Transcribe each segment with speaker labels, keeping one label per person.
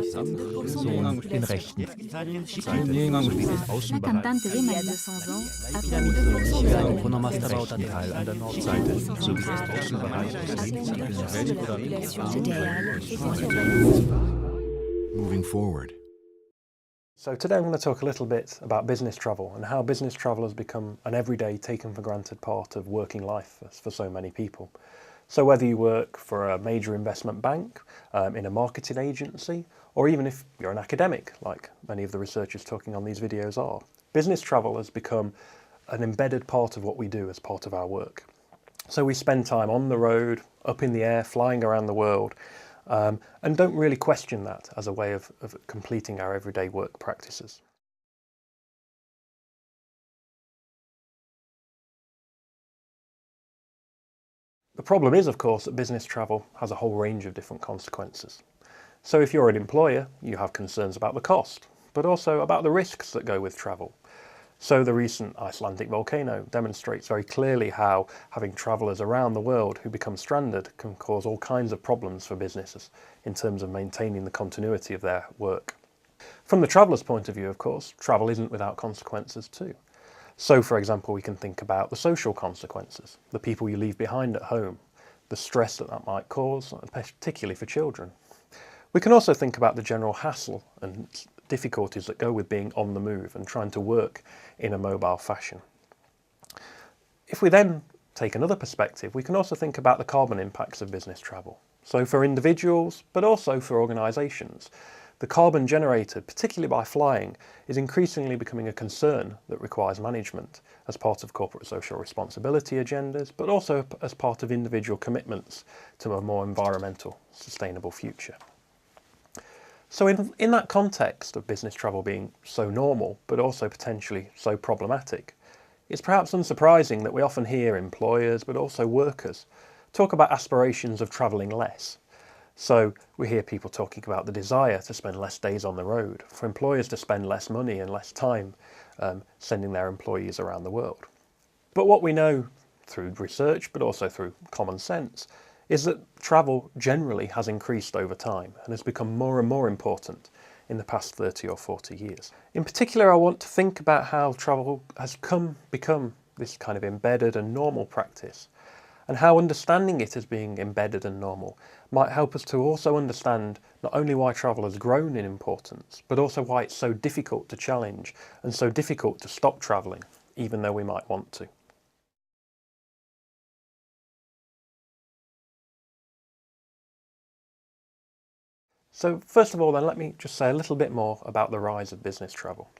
Speaker 1: Person in rechten Zeit.
Speaker 2: La cantante de más de 200 ans a perdu 2% de la population.
Speaker 1: Teil an der Nordseite sowie des Außenbereichs
Speaker 3: Moving forward.
Speaker 4: So today I'm going to talk a little bit about business travel and how business travel has become an everyday taken for granted part of working life for so many people. So whether you work for a major investment bank, in a marketing agency, or even if you're an academic, like many of the researchers talking on these videos are, business travel has become an embedded part of what we do as part of our work. So we spend time on the road, up in the air, flying around the world, and don't really question that as a way of completing our everyday work practices. The problem is, of course, that business travel has a whole range of different consequences. So if you're an employer, you have concerns about the cost, but also about the risks that go with travel. So the recent Icelandic volcano demonstrates very clearly how having travellers around the world who become stranded can cause all kinds of problems for businesses in terms of maintaining the continuity of their work. From the traveller's point of view, of course, travel isn't without consequences too. So, for example, we can think about the social consequences, the people you leave behind at home, the stress that might cause, particularly for children. We can also think about the general hassle and difficulties that go with being on the move and trying to work in a mobile fashion. If we then take another perspective, we can also think about the carbon impacts of business travel. So for individuals, but also for organisations, the carbon generated, particularly by flying, is increasingly becoming a concern that requires management as part of corporate social responsibility agendas, but also as part of individual commitments to a more environmental, sustainable future. So in that context of business travel being so normal, but also potentially so problematic, it's perhaps unsurprising that we often hear employers, but also workers, talk about aspirations of travelling less. So we hear people talking about the desire to spend less days on the road, for employers to spend less money and less time sending their employees around the world. But what we know through research, but also through common sense, is that travel generally has increased over time and has become more and more important in the past 30 or 40 years. In particular, I want to think about how travel has become this kind of embedded and normal practice, and how understanding it as being embedded and normal might help us to also understand not only why travel has grown in importance, but also why it's so difficult to challenge and so difficult to stop travelling, even though we might want to. So first of all then, let me just say a little bit more about the rise of business travel.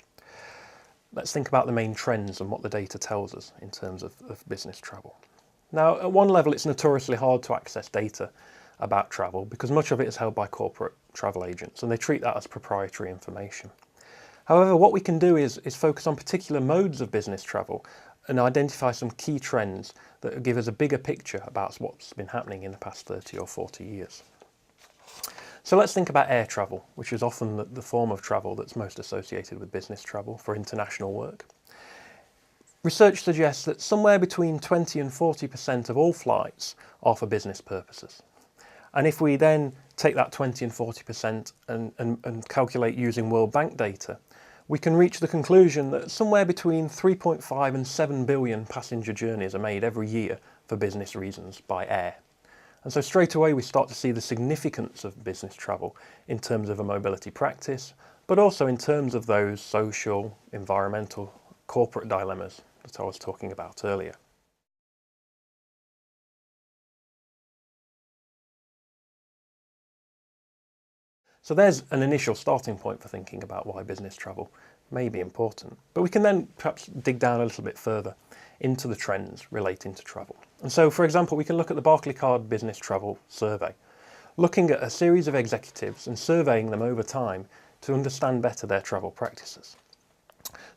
Speaker 4: Let's think about the main trends and what the data tells us in terms of business travel. Now, at one level, it's notoriously hard to access data about travel because much of it is held by corporate travel agents and they treat that as proprietary information. However, what we can do is focus on particular modes of business travel and identify some key trends that give us a bigger picture about what's been happening in the past 30 or 40 years. So let's think about air travel, which is often the form of travel that's most associated with business travel for international work. Research suggests that somewhere between 20 and 40% of all flights are for business purposes. And if we then take that 20 and 40% and calculate using World Bank data, we can reach the conclusion that somewhere between 3.5 and 7 billion passenger journeys are made every year for business reasons by air. And so straight away we start to see the significance of business travel in terms of a mobility practice, but also in terms of those social, environmental, corporate dilemmas that I was talking about earlier. So there's an initial starting point for thinking about why business travel may be important, but we can then perhaps dig down a little bit further into the trends relating to travel. And so, for example, we can look at the Barclaycard Business Travel Survey, looking at a series of executives and surveying them over time to understand better their travel practices.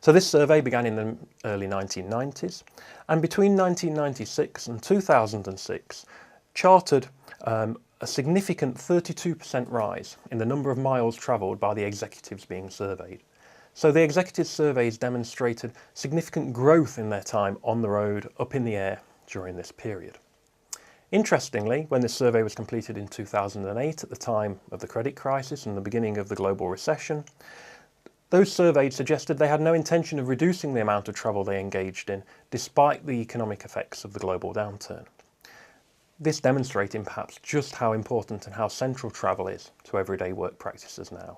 Speaker 4: So this survey began in the early 1990s, and between 1996 and 2006 charted a significant 32% rise in the number of miles travelled by the executives being surveyed. So the executive surveys demonstrated significant growth in their time on the road, up in the air during this period. Interestingly, when this survey was completed in 2008 at the time of the credit crisis and the beginning of the global recession, those surveyed suggested they had no intention of reducing the amount of travel they engaged in, despite the economic effects of the global downturn. This demonstrating perhaps just how important and how central travel is to everyday work practices now,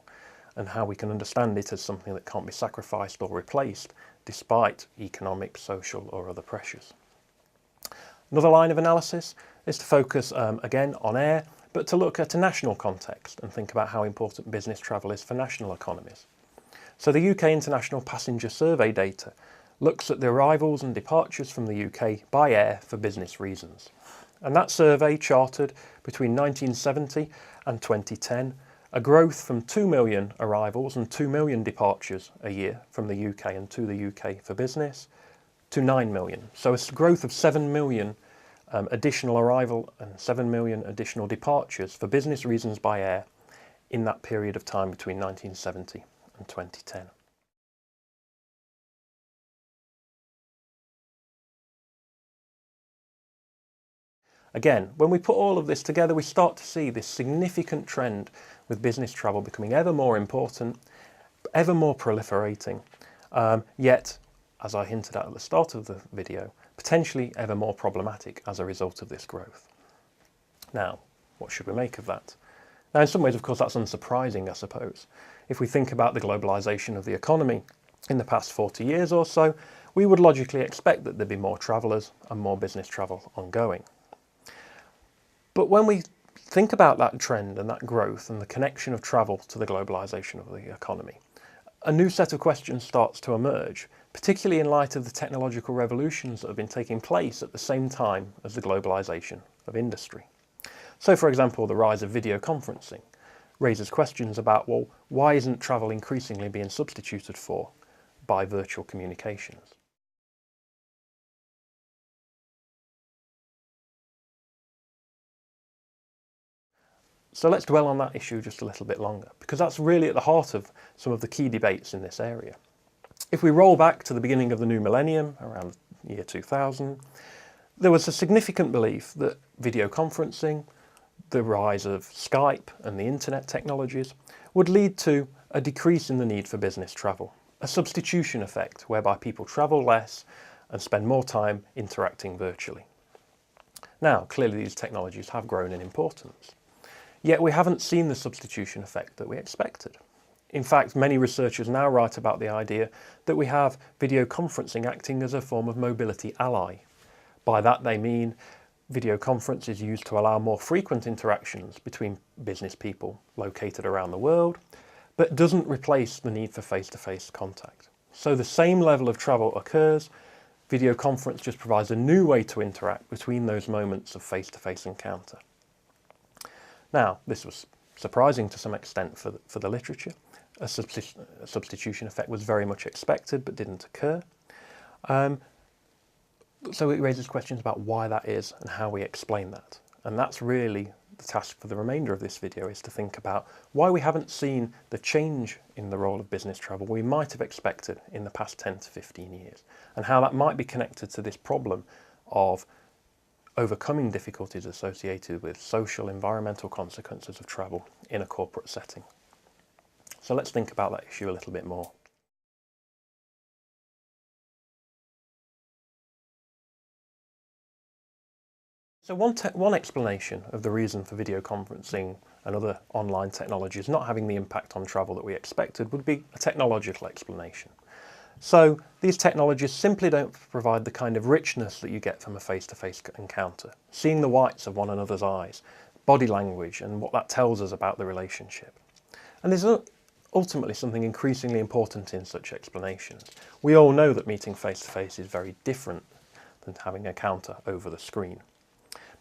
Speaker 4: and how we can understand it as something that can't be sacrificed or replaced, despite economic, social or other pressures. Another line of analysis is to focus again on air, but to look at a national context and think about how important business travel is for national economies. So the UK International Passenger Survey data looks at the arrivals and departures from the UK by air for business reasons. And that survey charted between 1970 and 2010 a growth from 2 million arrivals and 2 million departures a year from the UK and to the UK for business to 9 million. So a growth of 7 million additional arrival and 7 million additional departures for business reasons by air in that period of time between 1970 and 2010. Again, when we put all of this together, we start to see this significant trend with business travel becoming ever more important, ever more proliferating, yet, as I hinted at the start of the video, potentially ever more problematic as a result of this growth. Now, what should we make of that? Now, in some ways, of course, that's unsurprising, I suppose. If we think about the globalisation of the economy in the past 40 years or so, we would logically expect that there'd be more travellers and more business travel ongoing. But when we think about that trend and that growth and the connection of travel to the globalisation of the economy, a new set of questions starts to emerge, particularly in light of the technological revolutions that have been taking place at the same time as the globalisation of industry. So, for example, the rise of videoconferencing raises questions about, well, why isn't travel increasingly being substituted for by virtual communications? So let's dwell on that issue just a little bit longer, because that's really at the heart of some of the key debates in this area. If we roll back to the beginning of the new millennium, around the year 2000, there was a significant belief that video conferencing, the rise of Skype and the internet technologies would lead to a decrease in the need for business travel, a substitution effect whereby people travel less and spend more time interacting virtually. Now, clearly these technologies have grown in importance. Yet we haven't seen the substitution effect that we expected. In fact, many researchers now write about the idea that we have video conferencing acting as a form of mobility ally. By that they mean video conference is used to allow more frequent interactions between business people located around the world, but doesn't replace the need for face-to-face contact. So the same level of travel occurs, video conference just provides a new way to interact between those moments of face-to-face encounter. Now, this was surprising to some extent for the literature. A substitution effect was very much expected but didn't occur. So it raises questions about why that is and how we explain that. And that's really the task for the remainder of this video, is to think about why we haven't seen the change in the role of business travel we might have expected in the past 10 to 15 years, and how that might be connected to this problem of overcoming difficulties associated with social, environmental consequences of travel in a corporate setting. So let's think about that issue a little bit more. So one explanation of the reason for video conferencing and other online technologies not having the impact on travel that we expected would be a technological explanation. So these technologies simply don't provide the kind of richness that you get from a face-to-face encounter, seeing the whites of one another's eyes, body language and what that tells us about the relationship. And there's ultimately something increasingly important in such explanations. We all know that meeting face-to-face is very different than having an encounter over the screen.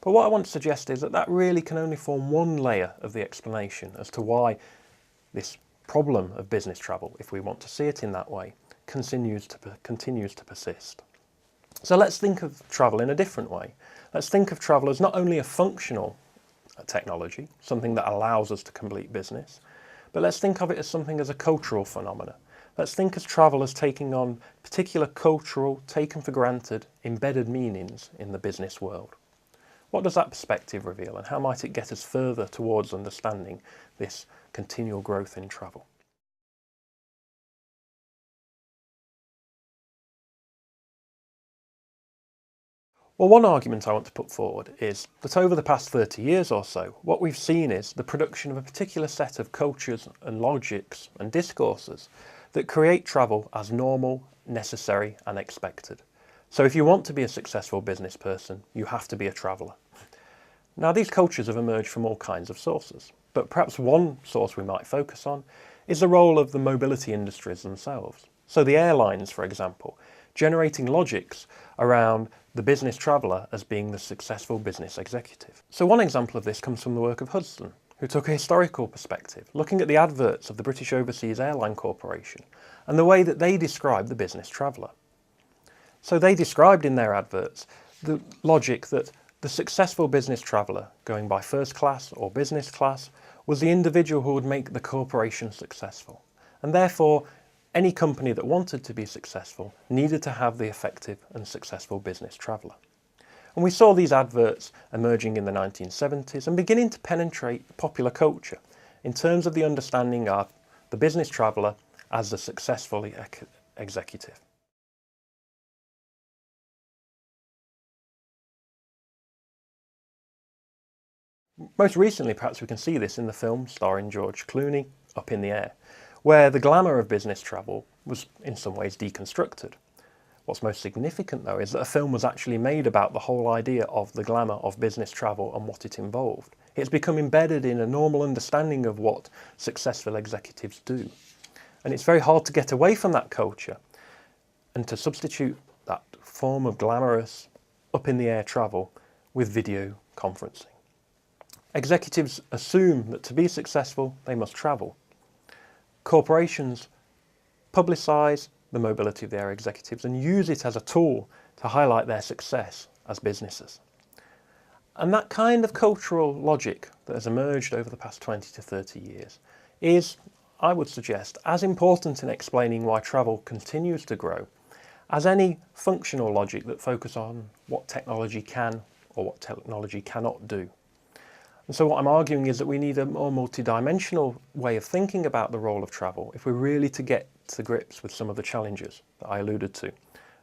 Speaker 4: But what I want to suggest is that that really can only form one layer of the explanation as to why this problem of business travel, if we want to see it in that way, continues to persist. So let's think of travel in a different way. Let's think of travel as not only a functional technology, something that allows us to complete business, but let's think of it as something as a cultural phenomena. Let's think of travel as taking on particular cultural, taken for granted, embedded meanings in the business world. What does that perspective reveal, and how might it get us further towards understanding this continual growth in travel? Well, one argument I want to put forward is that over the past 30 years or so, what we've seen is the production of a particular set of cultures and logics and discourses that create travel as normal, necessary and expected. So if you want to be a successful business person, you have to be a traveller. Now, these cultures have emerged from all kinds of sources, but perhaps one source we might focus on is the role of the mobility industries themselves. So the airlines, for example, generating logics around the business traveller as being the successful business executive. So one example of this comes from the work of Hudson, who took a historical perspective, looking at the adverts of the British Overseas Airline Corporation and the way that they described the business traveller. So they described in their adverts the logic that the successful business traveller, going by first class or business class, was the individual who would make the corporation successful. And therefore, any company that wanted to be successful needed to have the effective and successful business traveller. And we saw these adverts emerging in the 1970s and beginning to penetrate popular culture in terms of the understanding of the business traveller as the successful executive. Most recently, perhaps we can see this in the film starring George Clooney, Up in the Air, where the glamour of business travel was in some ways deconstructed. What's most significant, though, is that a film was actually made about the whole idea of the glamour of business travel and what it involved. It's become embedded in a normal understanding of what successful executives do. And it's very hard to get away from that culture and to substitute that form of glamorous, up-in-the-air travel with video conferencing. Executives assume that to be successful, they must travel. Corporations publicise the mobility of their executives and use it as a tool to highlight their success as businesses. And that kind of cultural logic that has emerged over the past 20 to 30 years is, I would suggest, as important in explaining why travel continues to grow as any functional logic that focuses on what technology can or what technology cannot do. And so what I'm arguing is that we need a more multidimensional way of thinking about the role of travel if we're really to get to grips with some of the challenges that I alluded to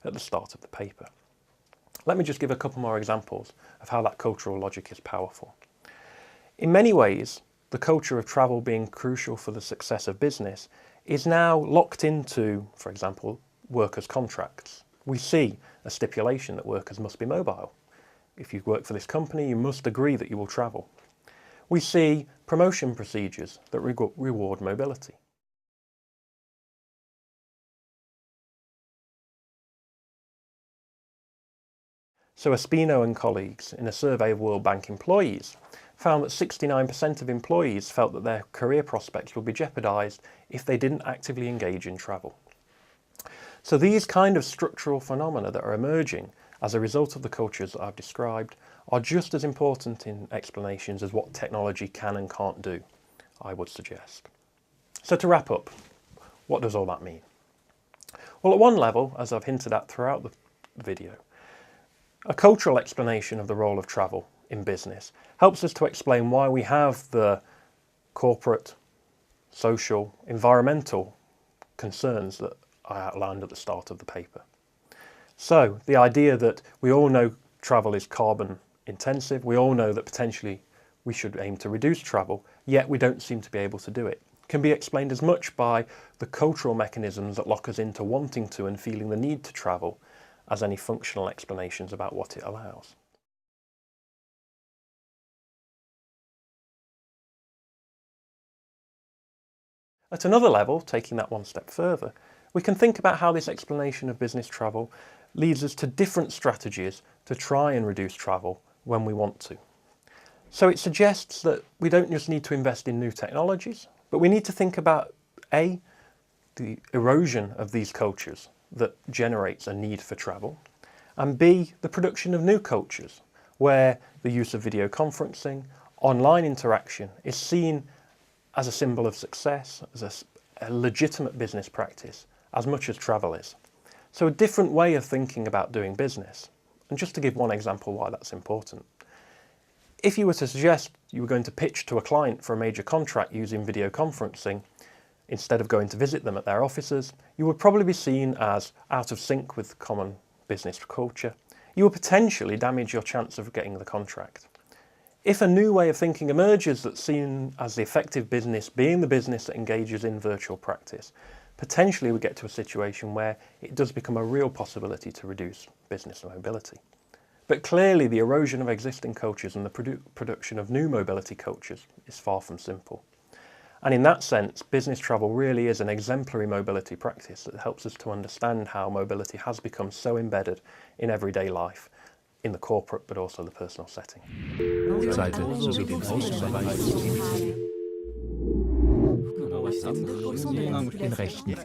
Speaker 4: at the start of the paper. Let me just give a couple more examples of how that cultural logic is powerful. In many ways, the culture of travel being crucial for the success of business is now locked into, for example, workers' contracts. We see a stipulation that workers must be mobile. If you work for this company, you must agree that you will travel. We see promotion procedures that reward mobility. So Espino and colleagues, in a survey of World Bank employees, found that 69% of employees felt that their career prospects would be jeopardised if they didn't actively engage in travel. So these kind of structural phenomena that are emerging as a result of the cultures that I've described are just as important in explanations as what technology can and can't do, I would suggest. So to wrap up, what does all that mean? Well, at one level, as I've hinted at throughout the video, a cultural explanation of the role of travel in business helps us to explain why we have the corporate, social, environmental concerns that I outlined at the start of the paper. So the idea that we all know travel is carbon intensive, we all know that potentially we should aim to reduce travel, yet we don't seem to be able to do it, can be explained as much by the cultural mechanisms that lock us into wanting to and feeling the need to travel as any functional explanations about what it allows. At another level, taking that one step further, we can think about how this explanation of business travel leads us to different strategies to try and reduce travel when we want to. So it suggests that we don't just need to invest in new technologies, but we need to think about A, the erosion of these cultures that generates a need for travel, and B, the production of new cultures, where the use of video conferencing, online interaction is seen as a symbol of success, as a legitimate business practice, as much as travel is. So a different way of thinking about doing business. And just to give one example why that's important. If you were to suggest you were going to pitch to a client for a major contract using videoconferencing, instead of going to visit them at their offices, you would probably be seen as out of sync with common business culture. You would potentially damage your chance of getting the contract. If a new way of thinking emerges that's seen as the effective business being the business that engages in virtual practice, potentially we get to a situation where it does become a real possibility to reduce business mobility. But clearly the erosion of existing cultures and the production of new mobility cultures is far from simple. And in that sense, business travel really is an exemplary mobility practice that helps us to understand how mobility has become so embedded in everyday life, in the corporate but also the personal setting.
Speaker 1: Seite sowie den Außenbereich den rechten